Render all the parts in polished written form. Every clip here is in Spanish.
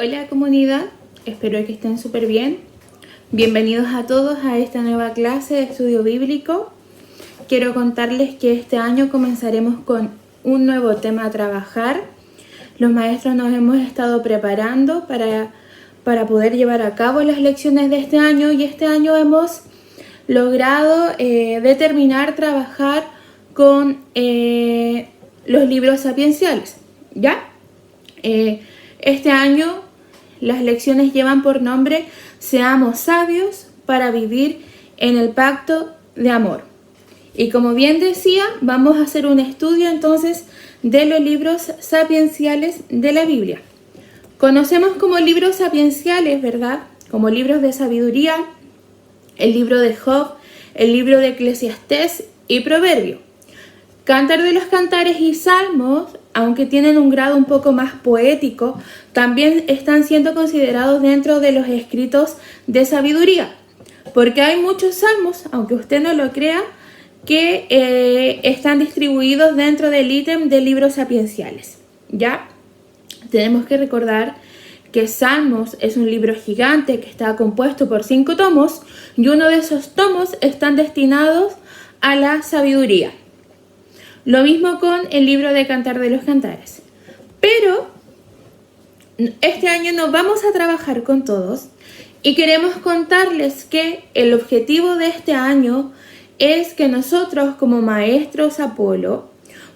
Hola comunidad, espero que estén súper bien. Bienvenidos a todos a esta nueva clase de estudio bíblico. Quiero contarles que este año comenzaremos con un nuevo tema a trabajar. Los maestros nos hemos estado preparando para poder llevar a cabo las lecciones de este año y este año hemos logrado determinar trabajar con los libros sapienciales, ¿ya? Este año las lecciones llevan por nombre Seamos sabios para vivir en el pacto de amor. Y como bien decía, vamos a hacer un estudio entonces de los libros sapienciales de la Biblia. Conocemos como libros sapienciales, ¿verdad? Como libros de sabiduría, el libro de Job, el libro de Eclesiastés y Proverbio. Cantar de los Cantares y Salmos, aunque tienen un grado un poco más poético, también están siendo considerados dentro de los escritos de sabiduría. Porque hay muchos salmos, aunque usted no lo crea, que están distribuidos dentro del ítem de libros sapienciales. ¿Ya? Tenemos que recordar que Salmos es un libro gigante que está compuesto por 5 tomos y uno de esos tomos están destinados a la sabiduría. Lo mismo con el libro de Cantar de los Cantares. Pero este año nos vamos a trabajar con todos y queremos contarles que el objetivo de este año es que nosotros como maestros Apolo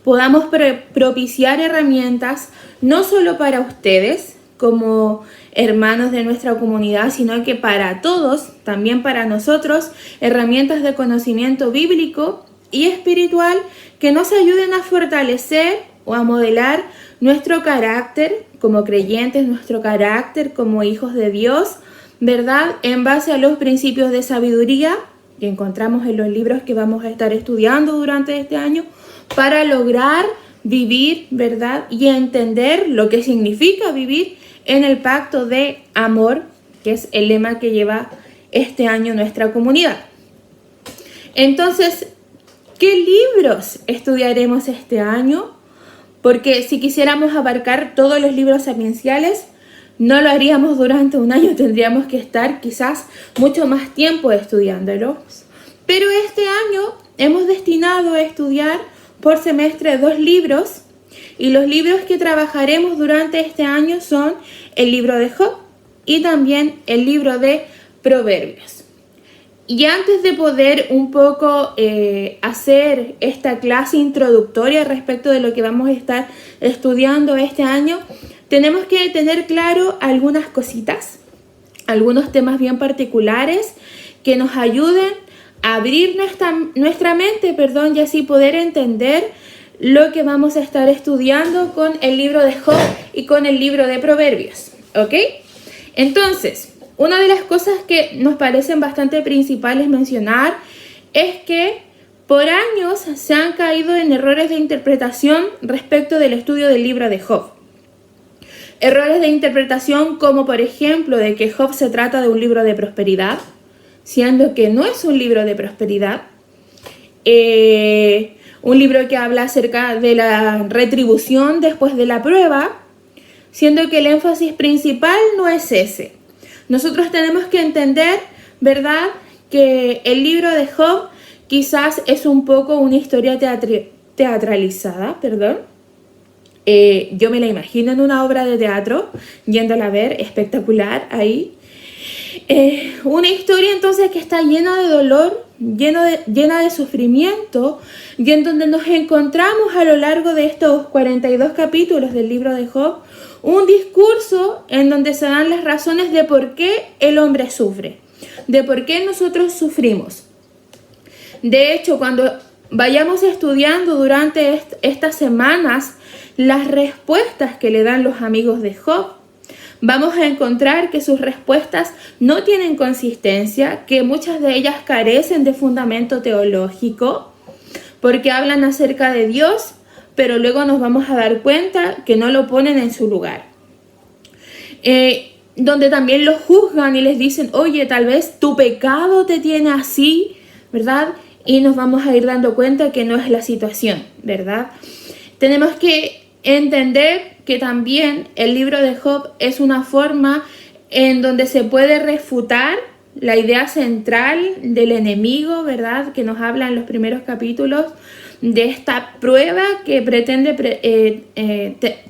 podamos propiciar herramientas no solo para ustedes como hermanos de nuestra comunidad, sino que para todos, también para nosotros, herramientas de conocimiento bíblico y espiritual que nos ayuden a fortalecer o a modelar nuestro carácter como creyentes, nuestro carácter como hijos de Dios, ¿verdad? En base a los principios de sabiduría que encontramos en los libros que vamos a estar estudiando durante este año para lograr vivir, ¿verdad? Y entender lo que significa vivir en el pacto de amor, que es el lema que lleva este año nuestra comunidad. Entonces, ¿qué libros estudiaremos este año? Porque si quisiéramos abarcar todos los libros sapienciales, no lo haríamos durante un año, tendríamos que estar quizás mucho más tiempo estudiándolos. Pero este año hemos destinado a estudiar por semestre 2 libros, y los libros que trabajaremos durante este año son el libro de Job y también el libro de Proverbios. Y antes de poder un poco hacer esta clase introductoria respecto de lo que vamos a estar estudiando este año, tenemos que tener claro algunas cositas, algunos temas bien particulares que nos ayuden a abrir nuestra mente, y así poder entender lo que vamos a estar estudiando con el libro de Job y con el libro de Proverbios, ¿ok? Entonces, una de las cosas que nos parecen bastante principales mencionar es que por años se han caído en errores de interpretación respecto del estudio del libro de Job. Errores de interpretación como por ejemplo de que Job se trata de un libro de prosperidad, siendo que no es un libro de prosperidad. Un libro que habla acerca de la retribución después de la prueba, siendo que el énfasis principal no es ese. Nosotros tenemos que entender, ¿verdad?, que el libro de Job quizás es un poco una historia teatralizada, yo me la imagino en una obra de teatro, yéndola a ver, espectacular ahí. Una historia entonces que está llena de dolor, llena de sufrimiento, y en donde nos encontramos a lo largo de estos 42 capítulos del libro de Job, un discurso en donde se dan las razones de por qué el hombre sufre, de por qué nosotros sufrimos. De hecho, cuando vayamos estudiando durante estas semanas las respuestas que le dan los amigos de Job, vamos a encontrar que sus respuestas no tienen consistencia, que muchas de ellas carecen de fundamento teológico, porque hablan acerca de Dios, pero luego nos vamos a dar cuenta que no lo ponen en su lugar. Donde también los juzgan y les dicen, oye, tal vez tu pecado te tiene así, ¿verdad? Y nos vamos a ir dando cuenta que no es la situación, ¿verdad? Tenemos que entender que también el libro de Job es una forma en donde se puede refutar la idea central del enemigo, ¿verdad? Que nos habla en los primeros capítulos de esta prueba que pretende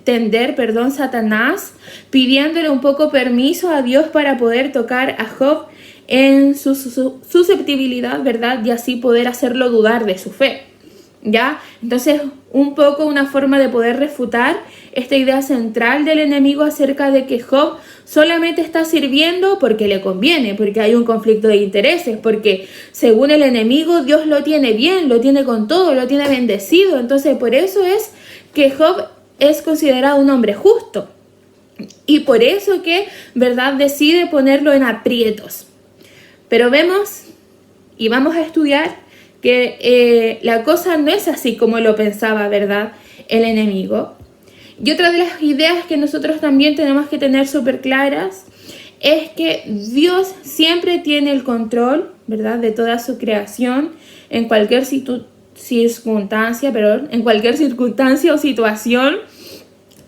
tender Satanás, pidiéndole un poco permiso a Dios para poder tocar a Job en su susceptibilidad, ¿verdad? Y así poder hacerlo dudar de su fe, ¿ya? Entonces, un poco una forma de poder refutar esta idea central del enemigo acerca de que Job solamente está sirviendo porque le conviene, porque hay un conflicto de intereses, porque según el enemigo Dios lo tiene bien, lo tiene con todo, lo tiene bendecido. Entonces, por eso es que Job es considerado un hombre justo. Y por eso que, ¿verdad?, decide ponerlo en aprietos. Pero vemos y vamos a estudiar que la cosa no es así como lo pensaba, ¿verdad?, el enemigo. Y otra de las ideas que nosotros también tenemos que tener súper claras es que Dios siempre tiene el control, ¿verdad?, de toda su creación en cualquier circunstancia o situación.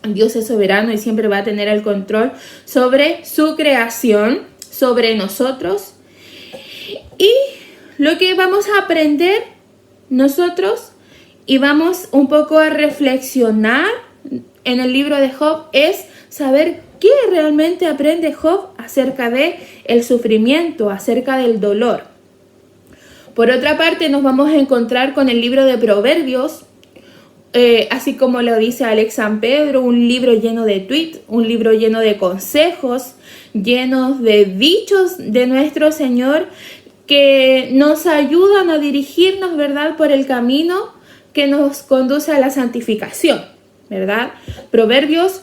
Dios es soberano y siempre va a tener el control sobre su creación, sobre nosotros. Y lo que vamos a aprender nosotros y vamos un poco a reflexionar en el libro de Job es saber qué realmente aprende Job acerca de el sufrimiento, acerca del dolor. Por otra parte, nos vamos a encontrar con el libro de Proverbios, así como lo dice Alex San Pedro, un libro lleno de tweets, un libro lleno de consejos, llenos de dichos de nuestro Señor que nos ayudan a dirigirnos, ¿verdad?, por el camino que nos conduce a la santificación, ¿verdad? Proverbios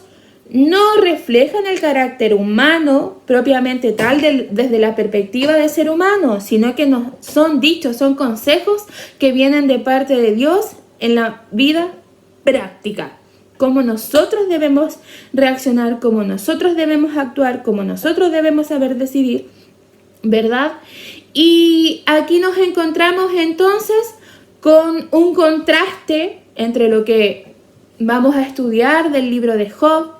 no reflejan el carácter humano propiamente tal desde la perspectiva de ser humano, sino que son dichos, son consejos que vienen de parte de Dios en la vida práctica. Cómo nosotros debemos reaccionar, cómo nosotros debemos actuar, cómo nosotros debemos saber decidir, ¿verdad? Y aquí nos encontramos entonces con un contraste entre lo que vamos a estudiar del libro de Job,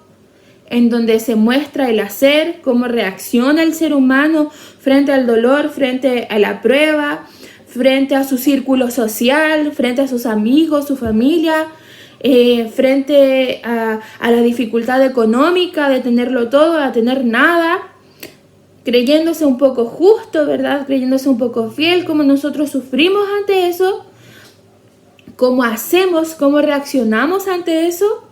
en donde se muestra el hacer, cómo reacciona el ser humano frente al dolor, frente a la prueba, frente a su círculo social, frente a sus amigos, su familia, frente a la dificultad económica de tenerlo todo, a tener nada, creyéndose un poco justo, ¿verdad? Creyéndose un poco fiel, cómo nosotros sufrimos ante eso, cómo hacemos, cómo reaccionamos ante eso.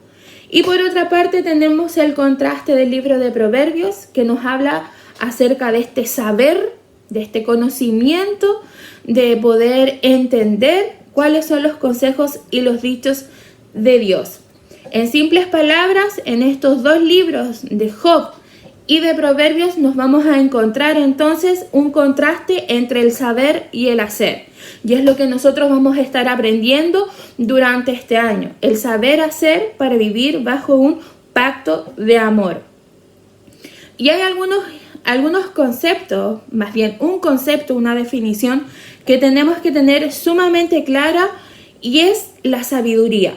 Y por otra parte tenemos el contraste del libro de Proverbios, que nos habla acerca de este saber, de este conocimiento, de poder entender cuáles son los consejos y los dichos de Dios. En simples palabras, en estos dos libros de Job y de Proverbios nos vamos a encontrar entonces un contraste entre el saber y el hacer. Y es lo que nosotros vamos a estar aprendiendo durante este año. El saber hacer para vivir bajo un pacto de amor. Y hay algunos conceptos, más bien un concepto, una definición que tenemos que tener sumamente clara y es la sabiduría.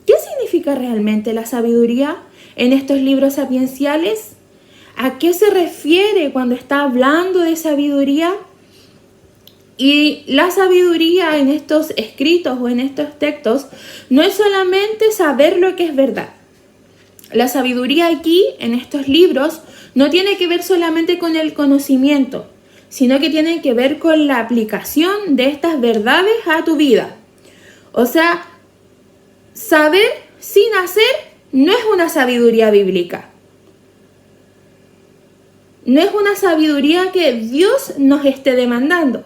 ¿Qué significa realmente la sabiduría en estos libros sapienciales? ¿A qué se refiere cuando está hablando de sabiduría? Y la sabiduría en estos escritos o en estos textos no es solamente saber lo que es verdad. La sabiduría aquí, en estos libros, no tiene que ver solamente con el conocimiento, sino que tiene que ver con la aplicación de estas verdades a tu vida. O sea, saber sin hacer no es una sabiduría bíblica. No es una sabiduría que Dios nos esté demandando.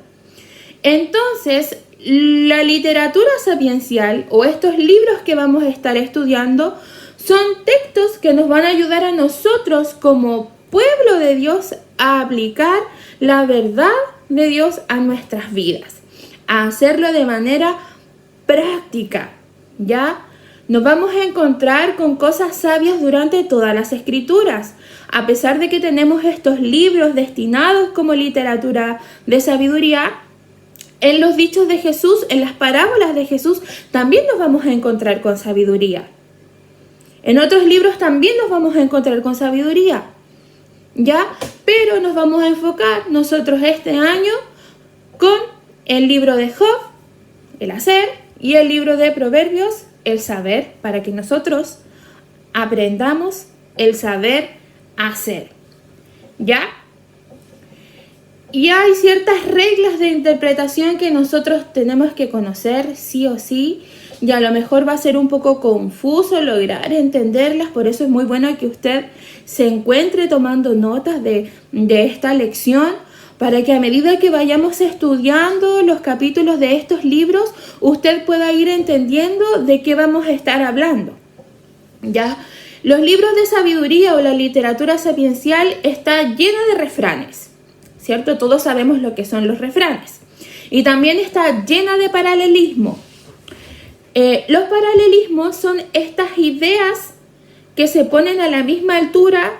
Entonces, la literatura sapiencial o estos libros que vamos a estar estudiando son textos que nos van a ayudar a nosotros como pueblo de Dios a aplicar la verdad de Dios a nuestras vidas, a hacerlo de manera práctica, ¿ya? Nos vamos a encontrar con cosas sabias durante todas las escrituras. A pesar de que tenemos estos libros destinados como literatura de sabiduría, en los dichos de Jesús, en las parábolas de Jesús, también nos vamos a encontrar con sabiduría. En otros libros también nos vamos a encontrar con sabiduría, ¿ya? Pero nos vamos a enfocar nosotros este año con el libro de Job, el hacer, y el libro de Proverbios, el saber, para que nosotros aprendamos el saber hacer, ¿ya? Y hay ciertas reglas de interpretación que nosotros tenemos que conocer sí o sí, y a lo mejor va a ser un poco confuso lograr entenderlas, por eso es muy bueno que usted se encuentre tomando notas de esta lección, para que a medida que vayamos estudiando los capítulos de estos libros, usted pueda ir entendiendo de qué vamos a estar hablando, ¿ya? Los libros de sabiduría o la literatura sapiencial está llena de refranes, ¿cierto? Todos sabemos lo que son los refranes. Y también está llena de paralelismo. Los paralelismos son estas ideas que se ponen a la misma altura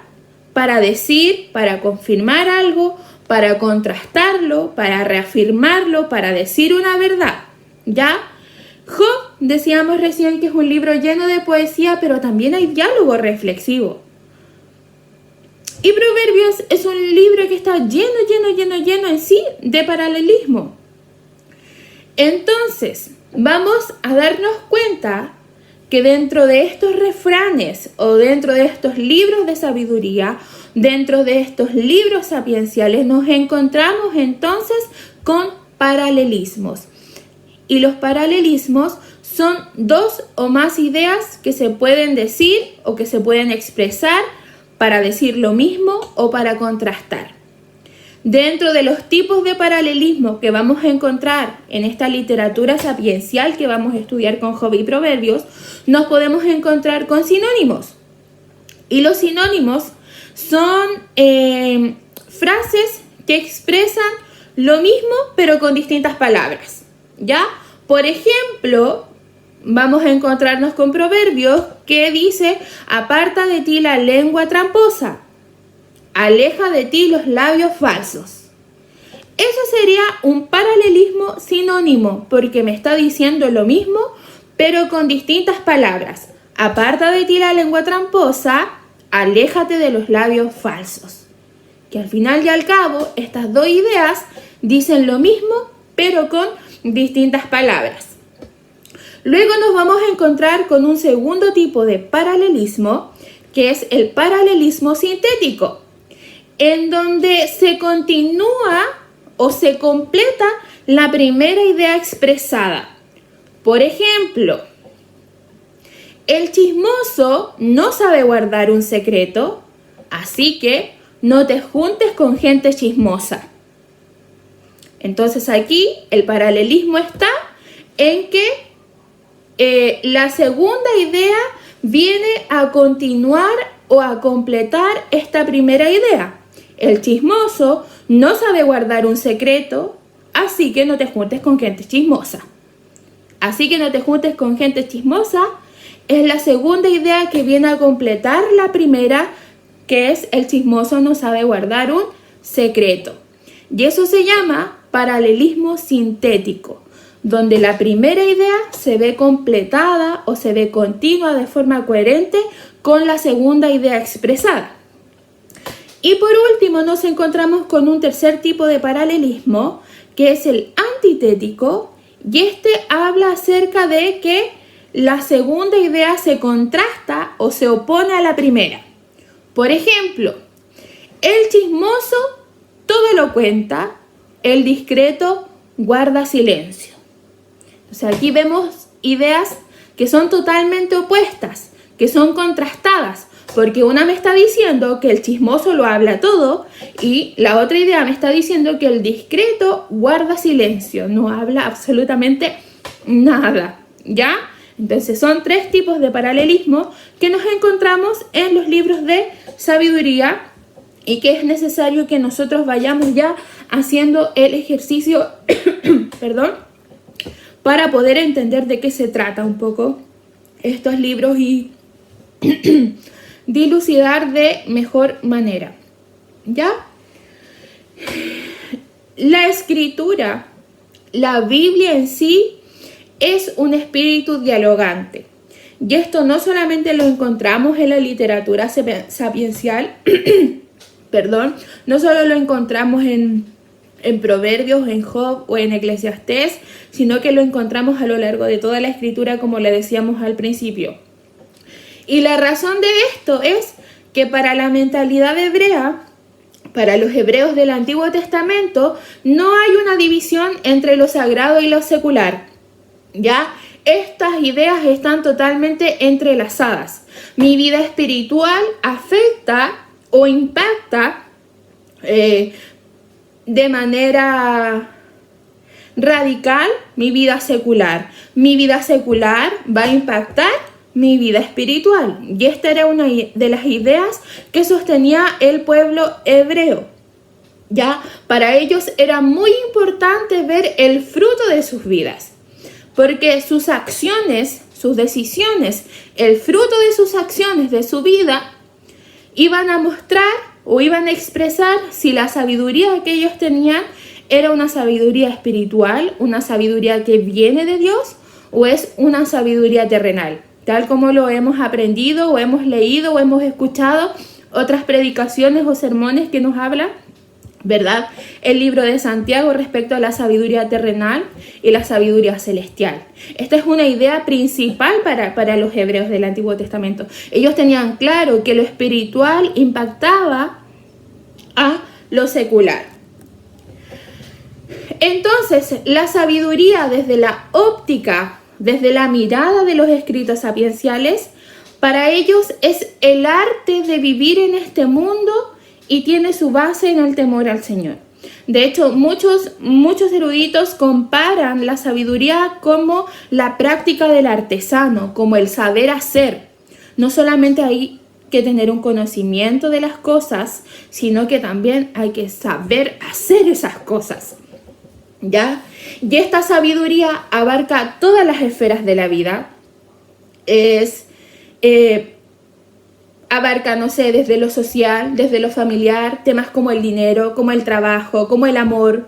para decir, para confirmar algo, para contrastarlo, para reafirmarlo, para decir una verdad, ¿ya? Job, decíamos recién que es un libro lleno de poesía, pero también hay diálogo reflexivo. Y Proverbios es un libro que está lleno en sí de paralelismo. Entonces, vamos a darnos cuenta que dentro de estos refranes o dentro de estos libros de sabiduría, dentro de estos libros sapienciales, nos encontramos entonces con paralelismos. Y los paralelismos son dos o más ideas que se pueden decir o que se pueden expresar para decir lo mismo o para contrastar. Dentro de los tipos de paralelismo que vamos a encontrar en esta literatura sapiencial que vamos a estudiar con Job y Proverbios, nos podemos encontrar con sinónimos. Y los sinónimos son frases que expresan lo mismo pero con distintas palabras, ¿ya? Por ejemplo, vamos a encontrarnos con Proverbios que dice: aparta de ti la lengua tramposa, aleja de ti los labios falsos. Eso sería un paralelismo sinónimo, porque me está diciendo lo mismo, pero con distintas palabras. Aparta de ti la lengua tramposa, aléjate de los labios falsos. Que al final y al cabo, estas dos ideas dicen lo mismo, pero con distintas palabras. Luego nos vamos a encontrar con un segundo tipo de paralelismo, que es el paralelismo sintético, en donde se continúa o se completa la primera idea expresada. Por ejemplo, el chismoso no sabe guardar un secreto, así que no te juntes con gente chismosa. Entonces aquí el paralelismo está en que la segunda idea viene a continuar o a completar esta primera idea. El chismoso no sabe guardar un secreto, así que no te juntes con gente chismosa. Así que no te juntes con gente chismosa es la segunda idea que viene a completar la primera, que es el chismoso no sabe guardar un secreto. Y eso se llama paralelismo sintético, donde la primera idea se ve completada o se ve continua de forma coherente con la segunda idea expresada. Y por último nos encontramos con un tercer tipo de paralelismo, que es el antitético, y este habla acerca de que la segunda idea se contrasta o se opone a la primera. Por ejemplo, el chismoso todo lo cuenta, el discreto guarda silencio. O sea, aquí vemos ideas que son totalmente opuestas, que son contrastadas, porque una me está diciendo que el chismoso lo habla todo y la otra idea me está diciendo que el discreto guarda silencio, no habla absolutamente nada, ¿ya? Entonces son tres tipos de paralelismo que nos encontramos en los libros de sabiduría y que es necesario que nosotros vayamos ya haciendo el ejercicio, perdón, para poder entender de qué se trata un poco estos libros y dilucidar de mejor manera, ¿ya? La escritura, la Biblia en sí, es un espíritu dialogante. Y esto no solamente lo encontramos en la literatura sapiencial, perdón, no solo lo encontramos en Proverbios, en Job o en Eclesiastés, sino que lo encontramos a lo largo de toda la escritura, como le decíamos al principio. Y la razón de esto es que para la mentalidad hebrea, para los hebreos del Antiguo Testamento, no hay una división entre lo sagrado y lo secular, ¿ya? Estas ideas están totalmente entrelazadas. Mi vida espiritual afecta o impacta de manera radical mi vida secular. Mi vida secular va a impactar mi vida espiritual. Y esta era una de las ideas que sostenía el pueblo hebreo. Ya, para ellos era muy importante ver el fruto de sus vidas, porque sus acciones, sus decisiones, el fruto de sus acciones, de su vida, iban a mostrar o iban a expresar si la sabiduría que ellos tenían era una sabiduría espiritual, una sabiduría que viene de Dios, o es una sabiduría terrenal, tal como lo hemos aprendido o hemos leído o hemos escuchado otras predicaciones o sermones que nos hablan, ¿verdad? El libro de Santiago respecto a la sabiduría terrenal y la sabiduría celestial. Esta es una idea principal para los hebreos del Antiguo Testamento. Ellos tenían claro que lo espiritual impactaba a lo secular. Entonces, la sabiduría desde la óptica, desde la mirada de los escritos sapienciales, para ellos es el arte de vivir en este mundo y tiene su base en el temor al Señor. De hecho, muchos eruditos comparan la sabiduría como la práctica del artesano, como el saber hacer. No solamente hay que tener un conocimiento de las cosas, sino que también hay que saber hacer esas cosas, ¿ya? Y esta sabiduría abarca todas las esferas de la vida. Abarca, no sé, desde lo social, desde lo familiar, temas como el dinero, como el trabajo, como el amor,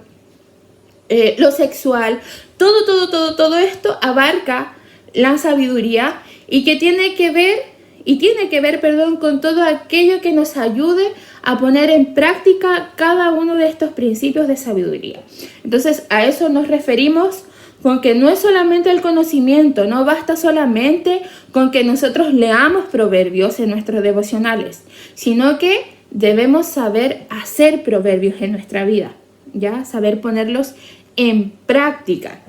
lo sexual. Todo esto abarca la sabiduría y que tiene que ver con todo aquello que nos ayude a poner en práctica cada uno de estos principios de sabiduría. Entonces, a eso nos referimos con que no es solamente el conocimiento, no basta solamente con que nosotros leamos proverbios en nuestros devocionales, sino que debemos saber hacer proverbios en nuestra vida, ¿ya? Saber ponerlos en práctica.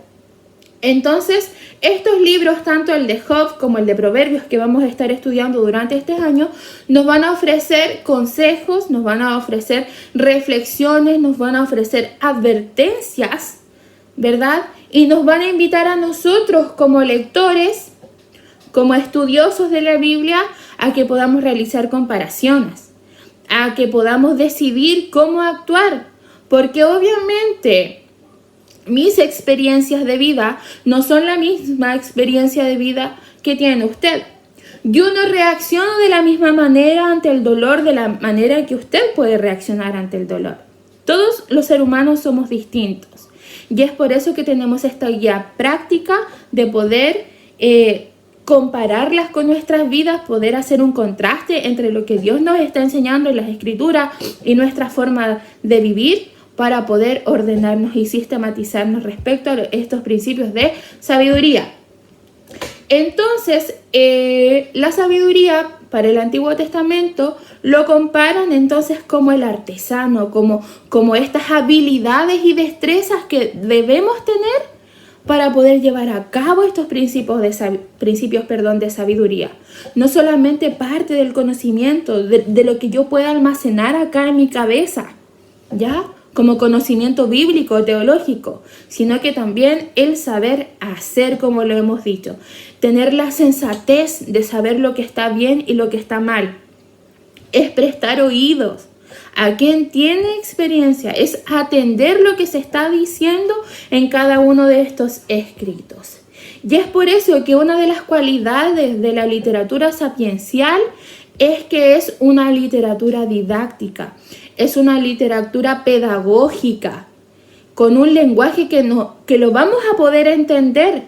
Entonces, estos libros, tanto el de Job como el de Proverbios que vamos a estar estudiando durante este año, nos van a ofrecer consejos, nos van a ofrecer reflexiones, nos van a ofrecer advertencias, ¿verdad? Y nos van a invitar a nosotros como lectores, como estudiosos de la Biblia, a que podamos realizar comparaciones, a que podamos decidir cómo actuar, porque obviamente mis experiencias de vida no son la misma experiencia de vida que tiene usted. Yo no reacciono de la misma manera ante el dolor, de la manera que usted puede reaccionar ante el dolor. Todos los seres humanos somos distintos. Y es por eso que tenemos esta guía práctica de poder compararlas con nuestras vidas, poder hacer un contraste entre lo que Dios nos está enseñando en las Escrituras y nuestra forma de vivir, para poder ordenarnos y sistematizarnos respecto a estos principios de sabiduría. Entonces, la sabiduría para el Antiguo Testamento lo comparan entonces como el artesano, como estas habilidades y destrezas que debemos tener para poder llevar a cabo estos principios de sabiduría. No solamente parte del conocimiento, de lo que yo pueda almacenar acá en mi cabeza, ¿ya? Como conocimiento bíblico, teológico, sino que también el saber hacer, como lo hemos dicho. Tener la sensatez de saber lo que está bien y lo que está mal. Es prestar oídos a quien tiene experiencia, es atender lo que se está diciendo en cada uno de estos escritos. Y es por eso que una de las cualidades de la literatura sapiencial es que es una literatura didáctica, es una literatura pedagógica, con un lenguaje que lo vamos a poder entender,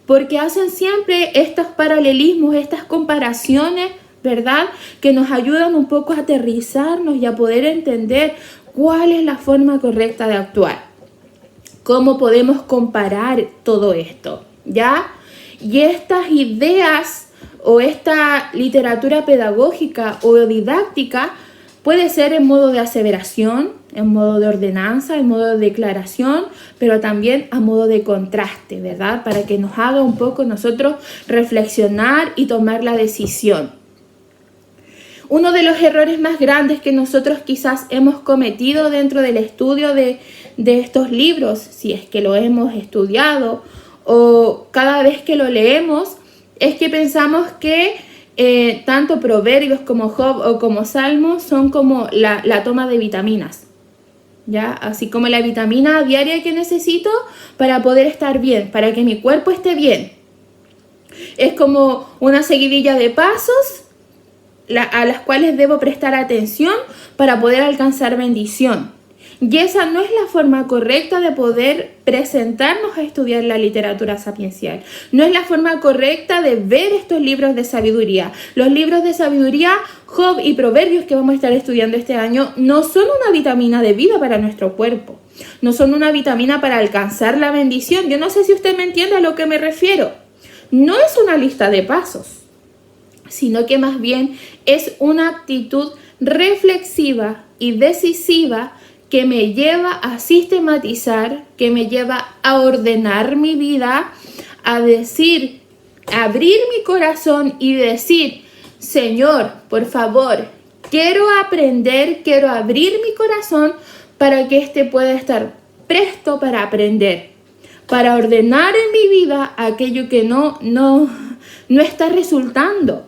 porque hacen siempre estos paralelismos, estas comparaciones, ¿verdad? Que nos ayudan un poco a aterrizarnos y a poder entender cuál es la forma correcta de actuar. ¿Cómo podemos comparar todo esto? ¿Ya? Y estas ideas o esta literatura pedagógica o didáctica puede ser en modo de aseveración, en modo de ordenanza, en modo de declaración, pero también a modo de contraste, ¿verdad? Para que nos haga un poco nosotros reflexionar y tomar la decisión. Uno de los errores más grandes que nosotros quizás hemos cometido dentro del estudio de estos libros, si es que lo hemos estudiado o cada vez que lo leemos, es que pensamos que tanto Proverbios como Job o como Salmos son como la toma de vitaminas, ¿ya? Así como la vitamina diaria que necesito para poder estar bien, para que mi cuerpo esté bien. Es como una seguidilla de pasos a las cuales debo prestar atención para poder alcanzar bendición. Y esa no es la forma correcta de poder presentarnos a estudiar la literatura sapiencial. No es la forma correcta de ver estos libros de sabiduría. Los libros de sabiduría, Job y Proverbios que vamos a estar estudiando este año, no son una vitamina de vida para nuestro cuerpo. No son una vitamina para alcanzar la bendición. Yo no sé si usted me entiende a lo que me refiero. No es una lista de pasos, sino que más bien es una actitud reflexiva y decisiva que me lleva a sistematizar, que me lleva a ordenar mi vida, a decir, abrir mi corazón y decir, Señor, por favor, quiero aprender, quiero abrir mi corazón para que éste pueda estar presto para aprender, para ordenar en mi vida aquello que no está resultando.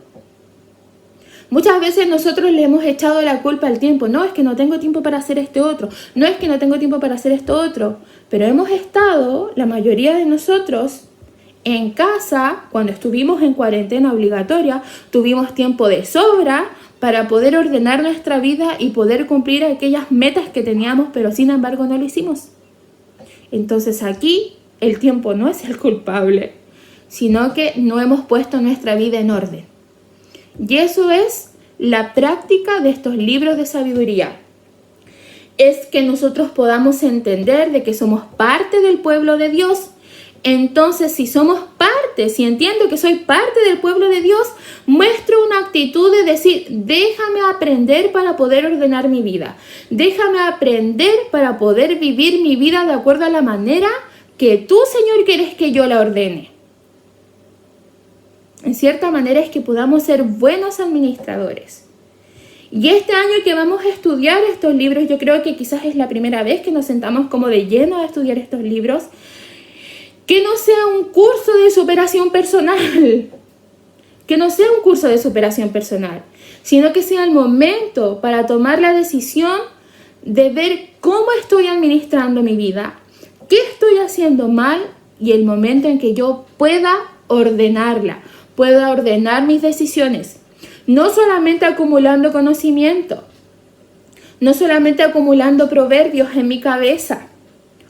Muchas veces nosotros le hemos echado la culpa al tiempo. No, es que no tengo tiempo para hacer este otro. No, es que no tengo tiempo para hacer esto otro. Pero hemos estado, la mayoría de nosotros, en casa, cuando estuvimos en cuarentena obligatoria, tuvimos tiempo de sobra para poder ordenar nuestra vida y poder cumplir aquellas metas que teníamos, pero sin embargo no lo hicimos. Entonces aquí el tiempo no es el culpable, sino que no hemos puesto nuestra vida en orden. Y eso es la práctica de estos libros de sabiduría. Es que nosotros podamos entender de que somos parte del pueblo de Dios. Entonces, si somos parte, si entiendo que soy parte del pueblo de Dios, muestro una actitud de decir, déjame aprender para poder ordenar mi vida. Déjame aprender para poder vivir mi vida de acuerdo a la manera que tú, Señor, quieres que yo la ordene. En cierta manera es que podamos ser buenos administradores. Y este año que vamos a estudiar estos libros, yo creo que quizás es la primera vez que nos sentamos como de lleno a estudiar estos libros, que no sea un curso de superación personal, sino que sea el momento para tomar la decisión de ver cómo estoy administrando mi vida, qué estoy haciendo mal y el momento en que yo pueda ordenarla. Puedo ordenar mis decisiones, no solamente acumulando conocimiento, no solamente acumulando proverbios en mi cabeza,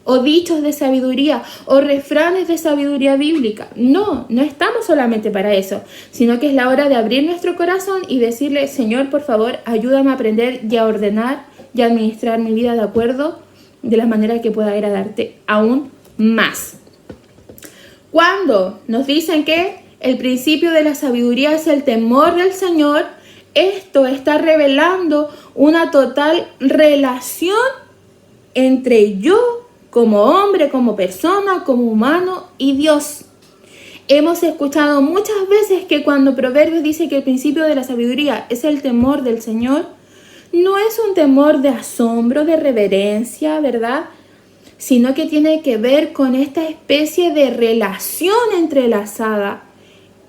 o dichos de sabiduría, o refranes de sabiduría bíblica. No estamos solamente para eso, sino que es la hora de abrir nuestro corazón y decirle, Señor, por favor, ayúdame a aprender y a ordenar y a administrar mi vida de acuerdo de la manera que pueda agradarte aún más. Cuando nos dicen que el principio de la sabiduría es el temor del Señor, esto está revelando una total relación entre yo como hombre, como persona, como humano y Dios. Hemos escuchado muchas veces que cuando Proverbios dice que el principio de la sabiduría es el temor del Señor, no es un temor de asombro, de reverencia, ¿verdad? Sino que tiene que ver con esta especie de relación entrelazada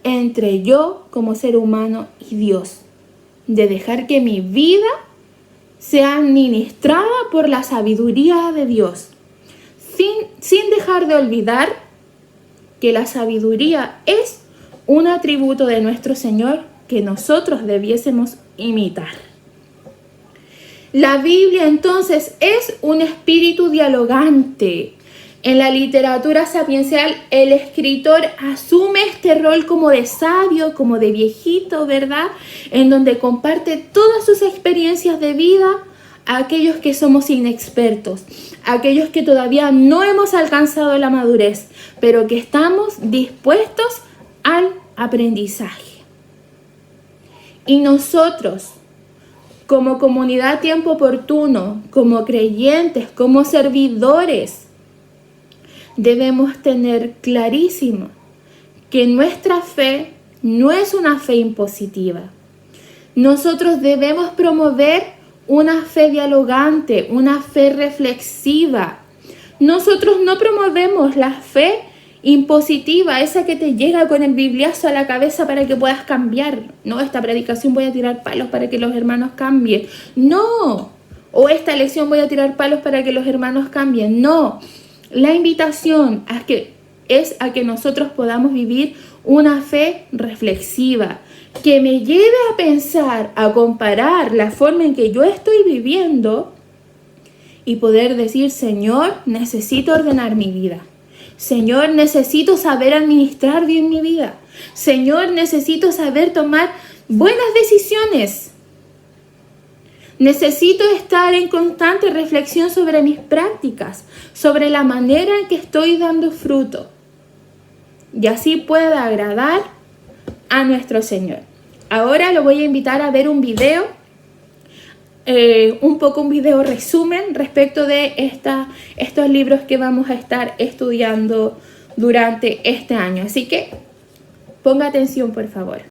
entre yo como ser humano y Dios, de dejar que mi vida sea administrada por la sabiduría de Dios, sin dejar de olvidar que la sabiduría es un atributo de nuestro Señor que nosotros debiésemos imitar. La Biblia entonces es un espíritu dialogante. En la literatura sapiencial, el escritor asume este rol como de sabio, como de viejito, ¿verdad? En donde comparte todas sus experiencias de vida a aquellos que somos inexpertos, a aquellos que todavía no hemos alcanzado la madurez, pero que estamos dispuestos al aprendizaje. Y nosotros, como comunidad Tiempo Oportuno, como creyentes, como servidores, debemos tener clarísimo que nuestra fe no es una fe impositiva. Nosotros debemos promover una fe dialogante, una fe reflexiva. Nosotros no promovemos la fe impositiva, esa que te llega con el bibliazo a la cabeza para que puedas cambiar. No, esta predicación voy a tirar palos para que los hermanos cambien. No. O esta lección voy a tirar palos para que los hermanos cambien. No. La invitación es a que nosotros podamos vivir una fe reflexiva, que me lleve a pensar, a comparar la forma en que yo estoy viviendo y poder decir: Señor, necesito ordenar mi vida. Señor, necesito saber administrar bien mi vida. Señor, necesito saber tomar buenas decisiones. Necesito estar en constante reflexión sobre mis prácticas, sobre la manera en que estoy dando fruto. Y así pueda agradar a nuestro Señor. Ahora lo voy a invitar a ver un video, un video resumen respecto de estos libros que vamos a estar estudiando durante este año. Así que ponga atención, por favor.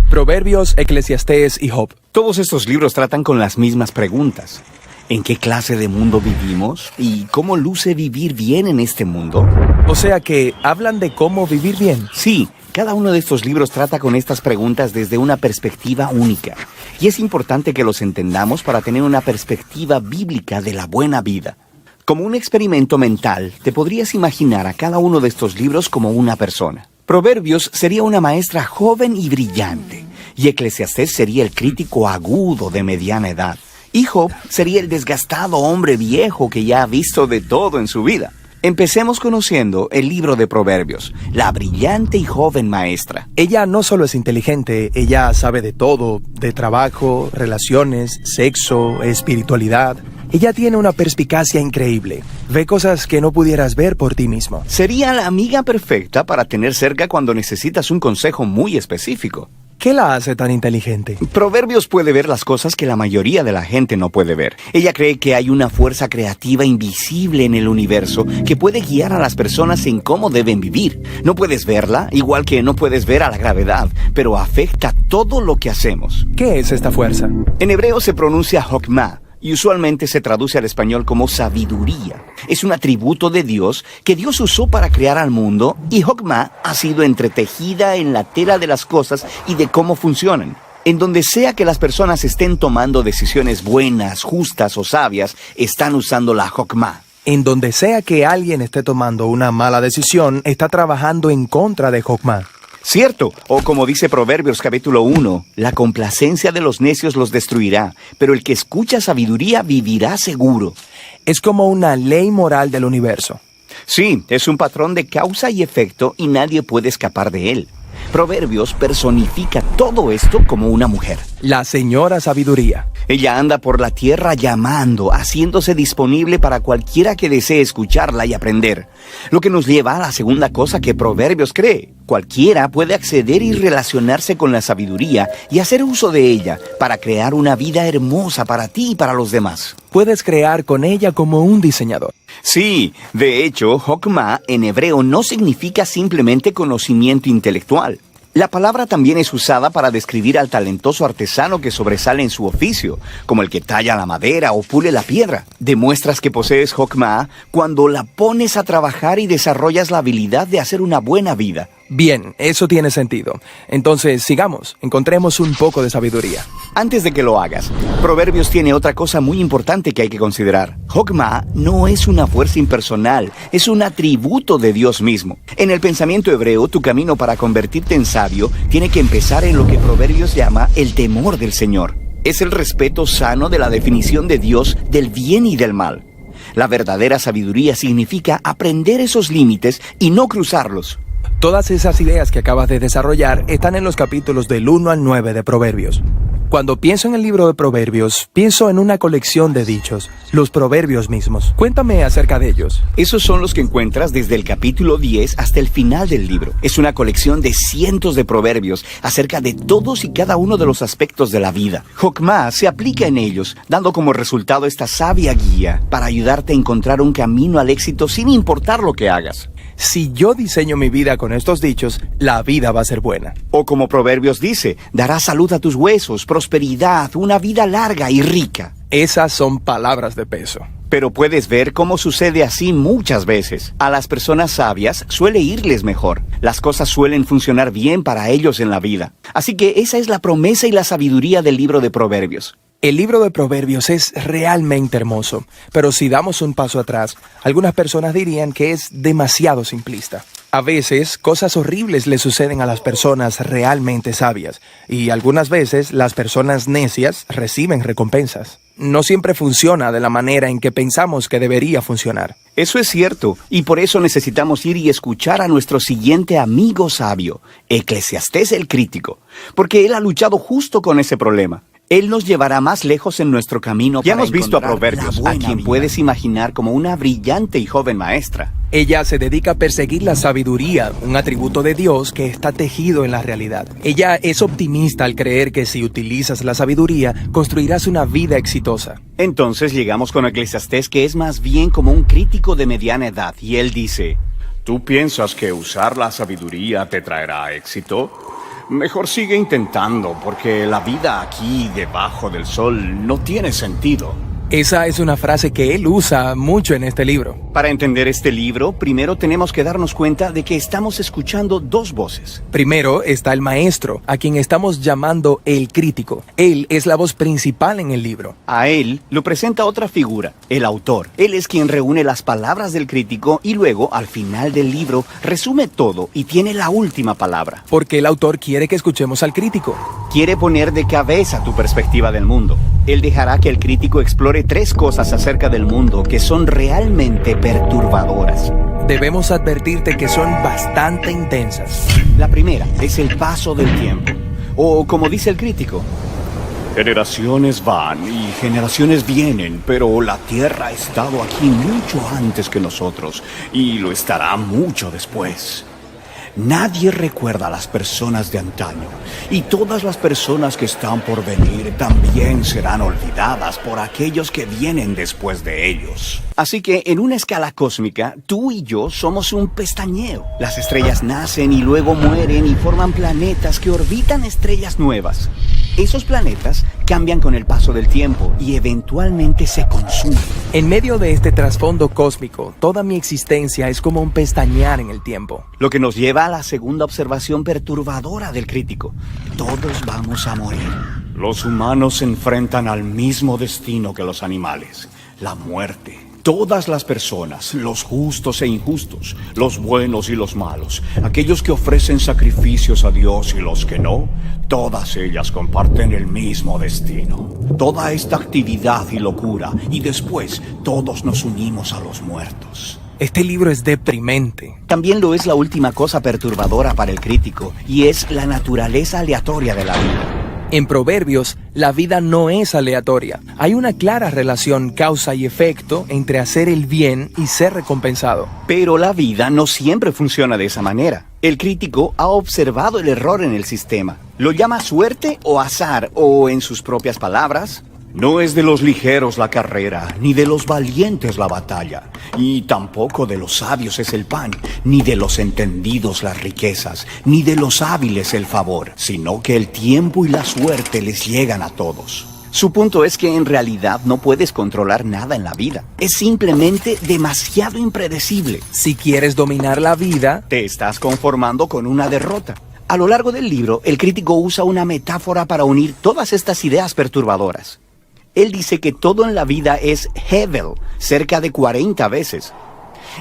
Proverbios, Eclesiastés y Job. Todos estos libros tratan con las mismas preguntas. ¿En qué clase de mundo vivimos? ¿Y cómo luce vivir bien en este mundo? O sea que hablan de cómo vivir bien. Sí, cada uno de estos libros trata con estas preguntas desde una perspectiva única. Y es importante que los entendamos para tener una perspectiva bíblica de la buena vida. Como un experimento mental, te podrías imaginar a cada uno de estos libros como una persona. Proverbios sería una maestra joven y brillante, y Eclesiastés sería el crítico agudo de mediana edad, y Job sería el desgastado hombre viejo que ya ha visto de todo en su vida. Empecemos conociendo el libro de Proverbios, la brillante y joven maestra. Ella no solo es inteligente, ella sabe de todo, de trabajo, relaciones, sexo, espiritualidad. Ella tiene una perspicacia increíble. Ve cosas que no pudieras ver por ti mismo. Sería la amiga perfecta para tener cerca cuando necesitas un consejo muy específico. ¿Qué la hace tan inteligente? Proverbios puede ver las cosas que la mayoría de la gente no puede ver. Ella cree que hay una fuerza creativa invisible en el universo que puede guiar a las personas en cómo deben vivir. No puedes verla, igual que no puedes ver a la gravedad, pero afecta todo lo que hacemos. ¿Qué es esta fuerza? En hebreo se pronuncia Jokmah, y usualmente se traduce al español como sabiduría. Es un atributo de Dios que Dios usó para crear al mundo, y Jokmah ha sido entretejida en la tela de las cosas y de cómo funcionan. En donde sea que las personas estén tomando decisiones buenas, justas o sabias, están usando la Jokmah. En donde sea que alguien esté tomando una mala decisión, está trabajando en contra de Jokmah. Cierto, o como dice Proverbios capítulo 1, la complacencia de los necios los destruirá, pero el que escucha sabiduría vivirá seguro. Es como una ley moral del universo. Sí, es un patrón de causa y efecto y nadie puede escapar de él. Proverbios personifica todo esto como una mujer. La señora sabiduría. Ella anda por la tierra llamando, haciéndose disponible para cualquiera que desee escucharla y aprender. Lo que nos lleva a la segunda cosa que Proverbios cree. Cualquiera puede acceder y relacionarse con la sabiduría y hacer uso de ella para crear una vida hermosa para ti y para los demás. Puedes crear con ella como un diseñador. Sí, de hecho, Jokmah en hebreo no significa simplemente conocimiento intelectual. La palabra también es usada para describir al talentoso artesano que sobresale en su oficio, como el que talla la madera o pule la piedra. Demuestras que posees Jokmah cuando la pones a trabajar y desarrollas la habilidad de hacer una buena vida. Bien, eso tiene sentido. Entonces, sigamos. Encontremos un poco de sabiduría. Antes de que lo hagas, Proverbios tiene otra cosa muy importante que hay que considerar. Jokmah no es una fuerza impersonal, es un atributo de Dios mismo. En el pensamiento hebreo, tu camino para convertirte en sabio tiene que empezar en lo que Proverbios llama el temor del Señor. Es el respeto sano de la definición de Dios del bien y del mal. La verdadera sabiduría significa aprender esos límites y no cruzarlos. Todas esas ideas que acabas de desarrollar están en los capítulos del 1 al 9 de Proverbios. Cuando pienso en el libro de Proverbios, pienso en una colección de dichos, los proverbios mismos. Cuéntame acerca de ellos. Esos son los que encuentras desde el capítulo 10 hasta el final del libro. Es una colección de cientos de proverbios acerca de todos y cada uno de los aspectos de la vida. Jokmah se aplica en ellos, dando como resultado esta sabia guía para ayudarte a encontrar un camino al éxito sin importar lo que hagas. Si yo diseño mi vida con estos dichos, la vida va a ser buena. O como Proverbios dice, dará salud a tus huesos, prosperidad, una vida larga y rica. Esas son palabras de peso. Pero puedes ver cómo sucede así muchas veces. A las personas sabias suele irles mejor. Las cosas suelen funcionar bien para ellos en la vida. Así que esa es la promesa y la sabiduría del libro de Proverbios. El libro de Proverbios es realmente hermoso, pero si damos un paso atrás, algunas personas dirían que es demasiado simplista. A veces, cosas horribles le suceden a las personas realmente sabias, y algunas veces las personas necias reciben recompensas. No siempre funciona de la manera en que pensamos que debería funcionar. Eso es cierto, y por eso necesitamos ir y escuchar a nuestro siguiente amigo sabio, Eclesiastés el Crítico, porque él ha luchado justo con ese problema. Él nos llevará más lejos en nuestro camino. Ya hemos visto a Proverbios, a quien puedes imaginar como una brillante y joven maestra. Ella se dedica a perseguir la sabiduría, un atributo de Dios que está tejido en la realidad. Ella es optimista al creer que si utilizas la sabiduría, construirás una vida exitosa. Entonces llegamos con Eclesiastés, que es más bien como un crítico de mediana edad, y él dice: ¿Tú piensas que usar la sabiduría te traerá éxito? Mejor sigue intentando, porque la vida aquí debajo del sol no tiene sentido. Esa es una frase que él usa mucho en este libro. Para entender este libro, primero tenemos que darnos cuenta de que estamos escuchando dos voces. Primero está el maestro, a quien estamos llamando el crítico. Él es la voz principal en el libro. A él lo presenta otra figura, el autor. Él es quien reúne las palabras del crítico y luego, al final del libro, resume todo y tiene la última palabra. Porque el autor quiere que escuchemos al crítico. Quiere poner de cabeza tu perspectiva del mundo. Él dejará que el crítico explore 3 cosas acerca del mundo que son realmente perturbadoras. Debemos advertirte que son bastante intensas. La primera es el paso del tiempo. O como dice el crítico: generaciones van y generaciones vienen, pero la Tierra ha estado aquí mucho antes que nosotros y lo estará mucho después. Nadie recuerda a las personas de antaño, y todas las personas que están por venir también serán olvidadas por aquellos que vienen después de ellos. Así que en una escala cósmica, tú y yo somos un pestañeo. Las estrellas nacen y luego mueren y forman planetas que orbitan estrellas nuevas. Esos planetas cambian con el paso del tiempo y eventualmente se consumen. En medio de este trasfondo cósmico, toda mi existencia es como un pestañear en el tiempo. Lo que nos lleva a la segunda observación perturbadora del crítico: todos vamos a morir. Los humanos se enfrentan al mismo destino que los animales: la muerte. Todas las personas, los justos e injustos, los buenos y los malos, aquellos que ofrecen sacrificios a Dios y los que no, todas ellas comparten el mismo destino. Toda esta actividad y locura, y después todos nos unimos a los muertos. Este libro es deprimente. También lo es la última cosa perturbadora para el crítico, y es la naturaleza aleatoria de la vida. En Proverbios, la vida no es aleatoria. Hay una clara relación causa y efecto entre hacer el bien y ser recompensado. Pero la vida no siempre funciona de esa manera. El crítico ha observado el error en el sistema. Lo llama suerte o azar, o en sus propias palabras: no es de los ligeros la carrera, ni de los valientes la batalla, y tampoco de los sabios es el pan, ni de los entendidos las riquezas, ni de los hábiles el favor, sino que el tiempo y la suerte les llegan a todos. Su punto es que en realidad no puedes controlar nada en la vida. Es simplemente demasiado impredecible. Si quieres dominar la vida, te estás conformando con una derrota. A lo largo del libro, el crítico usa una metáfora para unir todas estas ideas perturbadoras. Él dice que todo en la vida es hevel, cerca de 40 veces.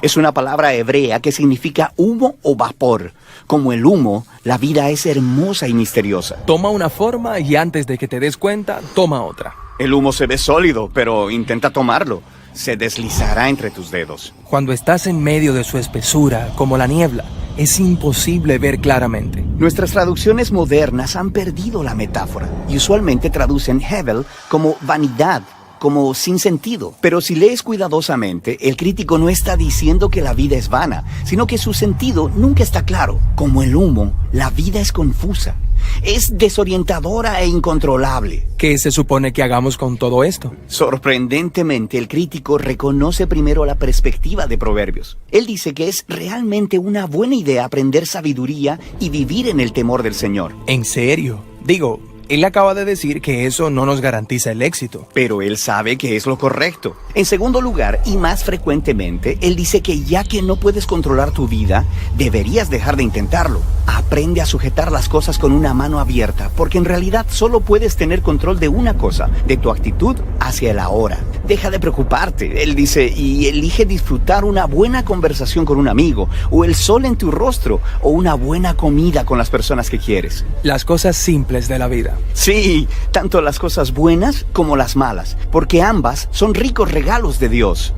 Es una palabra hebrea que significa humo o vapor. Como el humo, la vida es hermosa y misteriosa. Toma una forma y antes de que te des cuenta, toma otra. El humo se ve sólido, pero intenta tomarlo. Se deslizará entre tus dedos. Cuando estás en medio de su espesura, como la niebla, es imposible ver claramente. Nuestras traducciones modernas han perdido la metáfora y usualmente traducen Hevel como vanidad, como sin sentido. Pero si lees cuidadosamente, el crítico no está diciendo que la vida es vana, sino que su sentido nunca está claro. Como el humo, la vida es confusa. Es desorientadora e incontrolable. ¿Qué se supone que hagamos con todo esto? Sorprendentemente, el crítico reconoce primero la perspectiva de Proverbios. Él dice que es realmente una buena idea aprender sabiduría y vivir en el temor del Señor. ¿En serio? Digo, él acaba de decir que eso no nos garantiza el éxito. Pero él sabe que es lo correcto. En segundo lugar, y más frecuentemente, él dice que ya que no puedes controlar tu vida, deberías dejar de intentarlo. Aprende a sujetar las cosas con una mano abierta, porque en realidad solo puedes tener control de una cosa, de tu actitud hacia el ahora. Deja de preocuparte, él dice, y elige disfrutar una buena conversación con un amigo, o el sol en tu rostro, o una buena comida con las personas que quieres. Las cosas simples de la vida. Sí, tanto las cosas buenas como las malas, porque ambas son ricos regalos de Dios.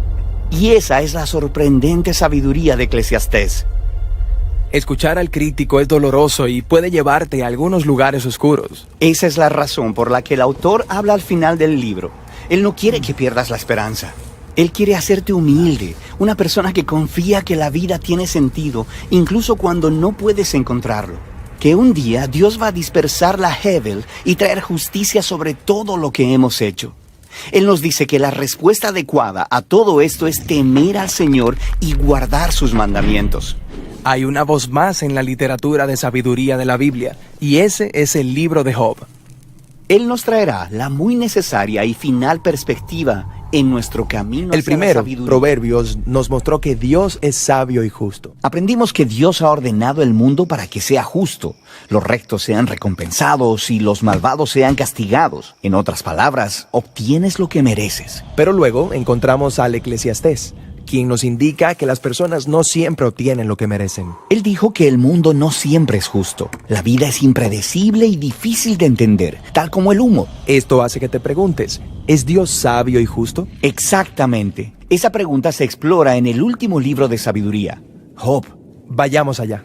Y esa es la sorprendente sabiduría de Eclesiastés. Escuchar al crítico es doloroso y puede llevarte a algunos lugares oscuros. Esa es la razón por la que el autor habla al final del libro. Él no quiere que pierdas la esperanza. Él quiere hacerte humilde, una persona que confía que la vida tiene sentido, incluso cuando no puedes encontrarlo. Que un día Dios va a dispersar la Hevel y traer justicia sobre todo lo que hemos hecho. Él nos dice que la respuesta adecuada a todo esto es temer al Señor y guardar sus mandamientos. Hay una voz más en la literatura de sabiduría de la Biblia, y ese es el libro de Job. Él nos traerá la muy necesaria y final perspectiva en nuestro camino hacia El primero, la sabiduría. Proverbios, nos mostró que Dios es sabio y justo. Aprendimos que Dios ha ordenado el mundo para que sea justo, los rectos sean recompensados y los malvados sean castigados. En otras palabras, obtienes lo que mereces. Pero luego encontramos al Eclesiastés, quien nos indica que las personas no siempre obtienen lo que merecen. Él dijo que el mundo no siempre es justo. La vida es impredecible y difícil de entender, tal como el humo. Esto hace que te preguntes, ¿es Dios sabio y justo? Exactamente. Esa pregunta se explora en el último libro de sabiduría, Job. Vayamos allá.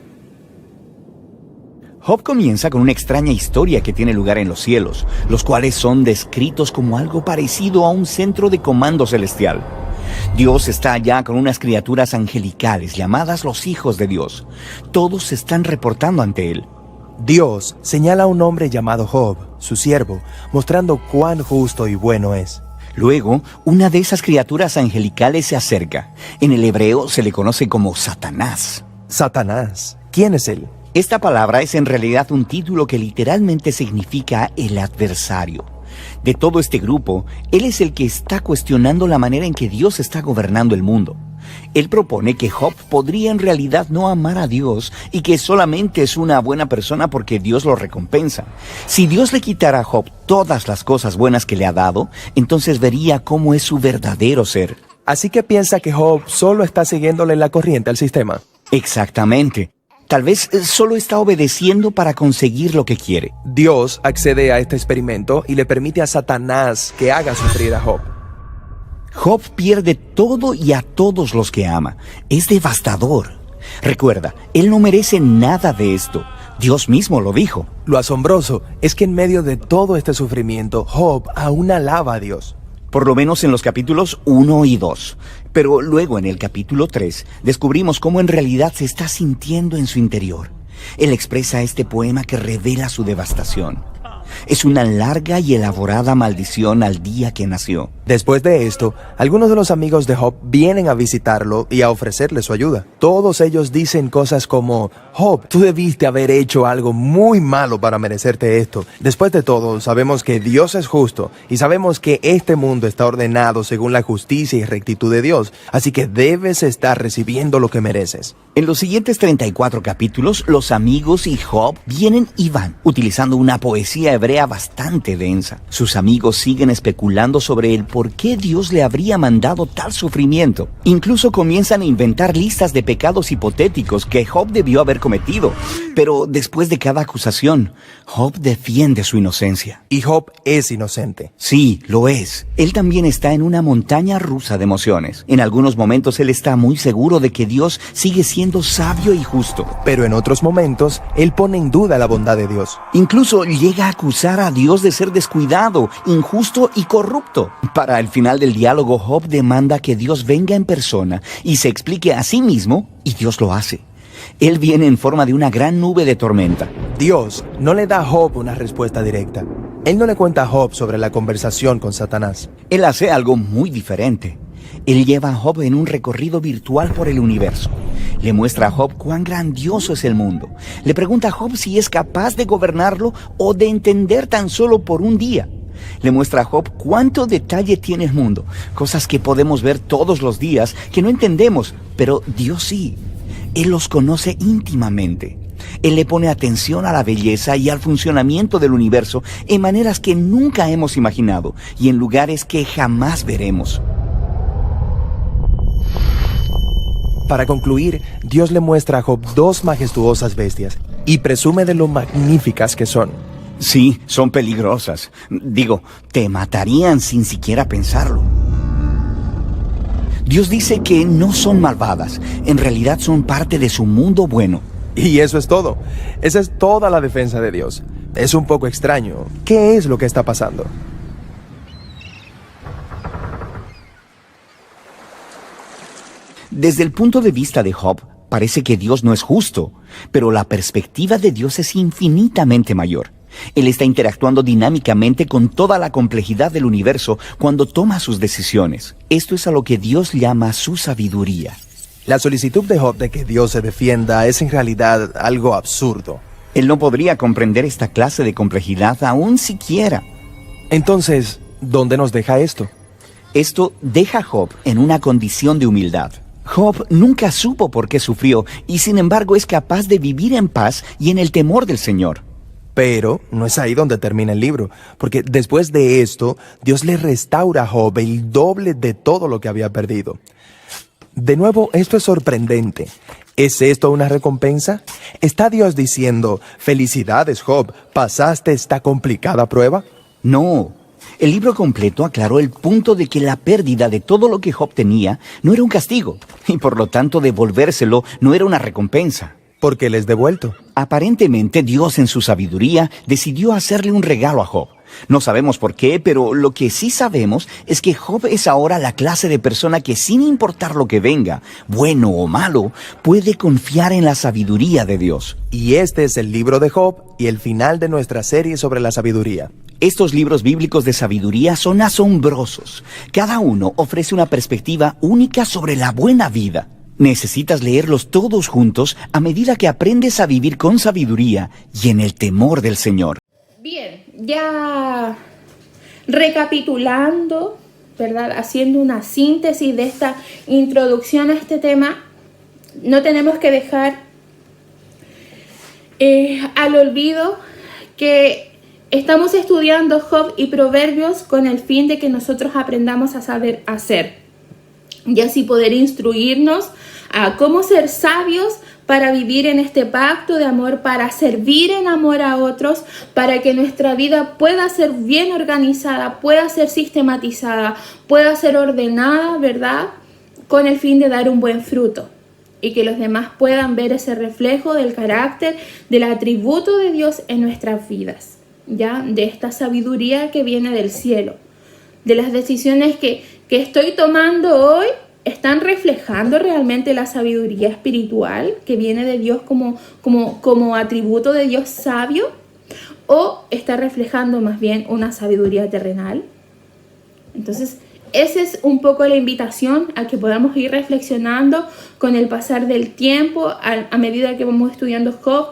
Job comienza con una extraña historia que tiene lugar en los cielos, los cuales son descritos como algo parecido a un centro de comando celestial. Dios está allá con unas criaturas angelicales llamadas los hijos de Dios. Todos se están reportando ante él. Dios señala a un hombre llamado Job, su siervo, mostrando cuán justo y bueno es. Luego, una de esas criaturas angelicales se acerca. En el hebreo se le conoce como Satanás. Satanás, ¿quién es él? Esta palabra es en realidad un título que literalmente significa el adversario. De todo este grupo, él es el que está cuestionando la manera en que Dios está gobernando el mundo. Él propone que Job podría en realidad no amar a Dios y que solamente es una buena persona porque Dios lo recompensa. Si Dios le quitara a Job todas las cosas buenas que le ha dado, entonces vería cómo es su verdadero ser. Así que piensa que Job solo está siguiéndole la corriente al sistema. Exactamente. Tal vez solo está obedeciendo para conseguir lo que quiere. Dios accede a este experimento y le permite a Satanás que haga sufrir a Job. Job pierde todo y a todos los que ama. Es devastador. Recuerda, él no merece nada de esto. Dios mismo lo dijo. Lo asombroso es que en medio de todo este sufrimiento, Job aún alaba a Dios. Por lo menos en los capítulos 1 y 2. Pero luego en el capítulo 3 descubrimos cómo en realidad se está sintiendo en su interior. Él expresa este poema que revela su devastación. Es una larga y elaborada maldición al día que nació. Después de esto, algunos de los amigos de Job vienen a visitarlo y a ofrecerle su ayuda. Todos ellos dicen cosas como, Job, tú debiste haber hecho algo muy malo para merecerte esto. Después de todo, sabemos que Dios es justo y sabemos que este mundo está ordenado según la justicia y rectitud de Dios, así que debes estar recibiendo lo que mereces. En los siguientes 34 capítulos, los amigos y Job vienen y van, utilizando una poesía hebrea hebrea bastante densa. Sus amigos siguen especulando sobre el por qué Dios le habría mandado tal sufrimiento. Incluso comienzan a inventar listas de pecados hipotéticos que Job debió haber cometido. Pero después de cada acusación, Job defiende su inocencia. Y Job es inocente. Sí, lo es. Él también está en una montaña rusa de emociones. En algunos momentos él está muy seguro de que Dios sigue siendo sabio y justo. Pero en otros momentos, él pone en duda la bondad de Dios. Incluso llega a acusar a Dios de ser descuidado, injusto y corrupto. Para el final del diálogo, Job demanda que Dios venga en persona y se explique a sí mismo, y Dios lo hace. Él viene en forma de una gran nube de tormenta. Dios no le da a Job una respuesta directa. Él no le cuenta a Job sobre la conversación con Satanás. Él hace algo muy diferente. Él lleva a Job en un recorrido virtual por el universo. Le muestra a Job cuán grandioso es el mundo. Le pregunta a Job si es capaz de gobernarlo o de entender tan solo por un día. Le muestra a Job cuánto detalle tiene el mundo, cosas que podemos ver todos los días, que no entendemos, pero Dios sí. Él los conoce íntimamente. Él le pone atención a la belleza y al funcionamiento del universo en maneras que nunca hemos imaginado y en lugares que jamás veremos. Para concluir, Dios le muestra a Job dos majestuosas bestias y presume de lo magníficas que son. Sí, son peligrosas. Digo, te matarían sin siquiera pensarlo. Dios dice que no son malvadas, en realidad son parte de su mundo bueno. Y eso es todo. Esa es toda la defensa de Dios. Es un poco extraño. ¿Qué es lo que está pasando? Desde el punto de vista de Job, parece que Dios no es justo, pero la perspectiva de Dios es infinitamente mayor. Él está interactuando dinámicamente con toda la complejidad del universo cuando toma sus decisiones. Esto es a lo que Dios llama su sabiduría. La solicitud de Job de que Dios se defienda es en realidad algo absurdo. Él no podría comprender esta clase de complejidad aún siquiera. Entonces, ¿dónde nos deja esto? Esto deja a Job en una condición de humildad. Job nunca supo por qué sufrió y sin embargo es capaz de vivir en paz y en el temor del Señor. Pero no es ahí donde termina el libro, porque después de esto, Dios le restaura a Job el doble de todo lo que había perdido. De nuevo, esto es sorprendente. ¿Es esto una recompensa? ¿Está Dios diciendo, felicidades Job, pasaste esta complicada prueba? No. El libro completo aclaró el punto de que la pérdida de todo lo que Job tenía no era un castigo, y por lo tanto devolvérselo no era una recompensa. ¿Por qué le es devuelto? Aparentemente Dios en su sabiduría decidió hacerle un regalo a Job. No sabemos por qué, pero lo que sí sabemos es que Job es ahora la clase de persona que sin importar lo que venga, bueno o malo, puede confiar en la sabiduría de Dios. Y este es el libro de Job y el final de nuestra serie sobre la sabiduría. Estos libros bíblicos de sabiduría son asombrosos. Cada uno ofrece una perspectiva única sobre la buena vida. Necesitas leerlos todos juntos a medida que aprendes a vivir con sabiduría y en el temor del Señor. Bien, ya recapitulando, ¿verdad? Haciendo una síntesis de esta introducción a este tema, no tenemos que dejar al olvido que estamos estudiando Job y Proverbios con el fin de que nosotros aprendamos a saber hacer y así poder instruirnos a cómo ser sabios para vivir en este pacto de amor, para servir en amor a otros, para que nuestra vida pueda ser bien organizada, pueda ser sistematizada, pueda ser ordenada, ¿verdad? Con el fin de dar un buen fruto y que los demás puedan ver ese reflejo del carácter, del atributo de Dios en nuestras vidas, ¿ya? De esta sabiduría que viene del cielo, de las decisiones que estoy tomando hoy. ¿Están reflejando realmente la sabiduría espiritual que viene de Dios como atributo de Dios sabio? ¿O está reflejando más bien una sabiduría terrenal? Entonces, esa es un poco la invitación a que podamos ir reflexionando con el pasar del tiempo a medida que vamos estudiando Job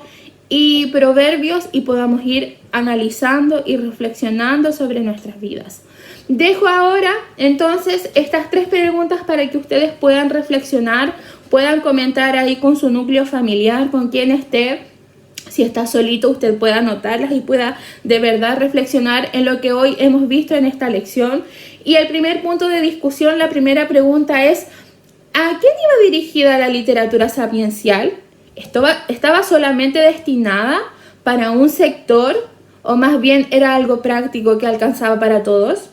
y Proverbios y podamos ir analizando y reflexionando sobre nuestras vidas. Dejo ahora entonces estas 3 preguntas para que ustedes puedan reflexionar, puedan comentar ahí con su núcleo familiar, con quien esté, Si está solito, usted pueda anotarlas y pueda de verdad reflexionar en lo que hoy hemos visto en esta lección. Y el primer punto de discusión, la primera pregunta es: ¿a quién iba dirigida la literatura sapiencial? ¿Estaba solamente destinada para un sector o más bien era algo práctico que alcanzaba para todos?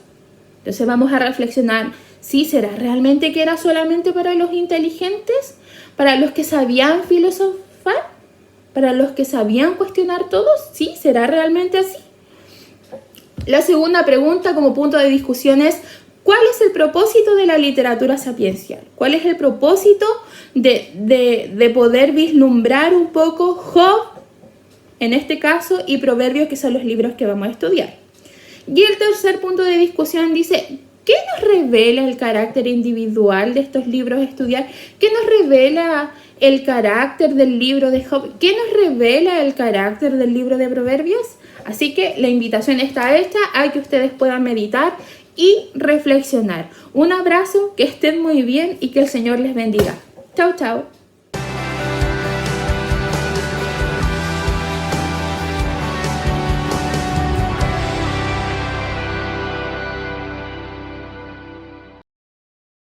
Entonces vamos a reflexionar, ¿sí será realmente que era solamente para los inteligentes? ¿Para los que sabían filosofar? ¿Para los que sabían cuestionar todo? ¿Sí? ¿Será realmente así? La segunda pregunta como punto de discusión es: ¿cuál es el propósito de la literatura sapiencial? ¿Cuál es el propósito de poder vislumbrar un poco Job, en este caso, y Proverbios, que son los libros que vamos a estudiar? Y el tercer punto de discusión dice: ¿qué nos revela el carácter individual de estos libros a estudiar? ¿Qué nos revela el carácter del libro de Job? ¿Qué nos revela el carácter del libro de Proverbios? Así que la invitación está hecha a que ustedes puedan meditar y reflexionar. Un abrazo, que estén muy bien y que el Señor les bendiga. Chao, chao.